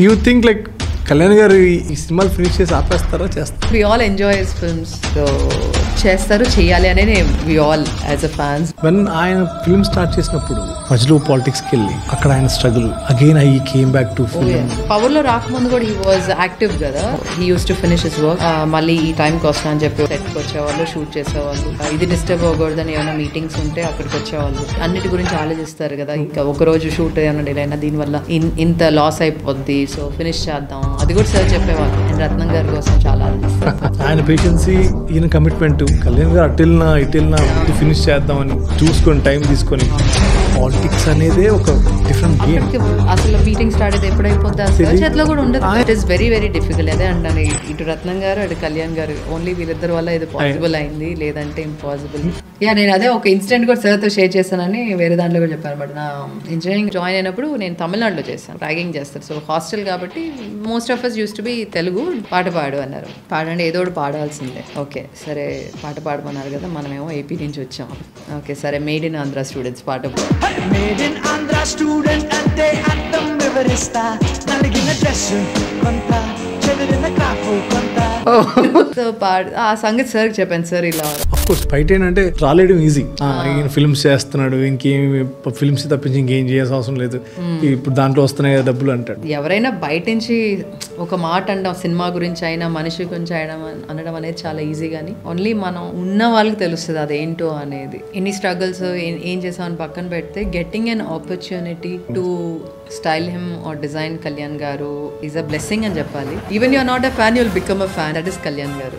You think like Kalyan గారు ఈ సినిమాలు ఫినిష్ చేసి ఆపేస్తారా చేస్తారు? We all enjoy his films, so చేస్తారు, చేయాలి అనే we all as a fans. When ఆయన ఫిల్మ్ స్టార్ట్ చేసినప్పుడు మధ్యలో పాలిటిక్స్కి వెళ్ళి అక్కడ ఆయన struggle again I came back to film. Power లో రాకముందు కూడా హీ వాజ్ యాక్టివ్ కదా, he use to finish his work. మళ్ళీ ఈ టైంకి వస్తా అని చెప్పి సెట్కి వచ్చేవాళ్ళు, షూట్ చేసేవాళ్ళు. ఇది డిస్టర్బ్ అవ్వకూడదని ఏమైనా మీటింగ్స్ ఉంటే అక్కడికి వచ్చేవాళ్ళు. అన్నిటి గురించి ఆలోచిస్తారు కదా, ఇంకా ఒక రోజు షూట్ ఏమైనా డిలే అయినా దీనివల్ల ఇంత లాస్ అయిపోద్ది, సో ఫినిష్ చేద్దాం అది కూడా సార్ చెప్పేవాళ్ళు. నేను రత్నం గారి కోసం చాలా ఆలోచిస్తాను. ఆయన పేషెన్సీ, ఈయన కమిట్మెంట్, కళ్యాణ్ గారు అటెల్నా ఇటెల్నా ఫినిష్ చేద్దామని చూసుకొని టైం తీసుకొని. పాలిటిక్స్ అనేది ఒక డిఫరెంట్ గేమ్. అసలు మీటింగ్ స్టార్ట్ అయితే ఎప్పుడైపోద్ది అసలు చేతిలో కూడా ఉండదు. It is very very difficult. అదే అంటాను, ఇటు రత్నం గారు అటు కళ్యాణ్ గారు, ఓన్లీ వీళ్ళిద్దరు వల్ల ఇది పాసిబుల్ అయింది, లేదంటే ఇంపాసిబుల్. నేను అదే ఒక ఇన్సిడెంట్ కూడా సార్తో షేర్ చేశానని వేరే దాంట్లో కూడా చెప్పాను. బట్ నా ఇంజనీరింగ్ జాయిన్ అయినప్పుడు నేను తమిళనాడులో చేశాను, ర్యాగింగ్ చేస్తారు. సో హాస్టల్ కాబట్టి most of us use to be Telugu. పాట పాడు అన్నారు, పాడండి ఏదో ఒకటి పాడాల్సిందే. ఓకే సరే పాట పాడమన్నారు కదా, మనమేమో ఏపీ నుంచి వచ్చాం. ఓకే సరే మేడ్ ఇన్ ఆంధ్ర స్టూడెంట్స్ పాట మేడ్ ఇన్ ఆంధ్ర స్టూడెంట్ అంటే అర్థం వివరిస్తా, నలిగిన డ్రెస్ కొంత, చెదిరిన క్రాఫ్ కొంత. సో ఆ సంగతి సార్ చెప్పాను. సార్ ఇలా ఆఫ్ కోర్స్ బయట ఏంటంటే రాలేయడం ఈజీ, ఈయన ఫిల్మ్స్ చేస్తున్నాడు, ఇంకేమి ఫిల్మ్స్ తప్పించి ఇంకేం చేయాల్సిన అవసరం లేదు, ఇప్పుడు దాంట్లో వస్తున్నాయి డబ్బులు అంటాడు. ఎవరైనా బయట నుంచి ఒక మాట అనడం, సినిమా గురించి అయినా మనిషి గురించి అయినా అనడం అనేది చాలా ఈజీ, కానీ ఓన్లీ మనం ఉన్న వాళ్ళకి తెలుస్తుంది అదేంటో అనేది. ఎన్ని స్ట్రగుల్స్ ఏం చేసామని పక్కన పెడితే, getting an opportunity to style him or design Kalyan garu is a blessing అని చెప్పాలి. Even you are not a fan, you will become a fan. That is Kalyan గారు.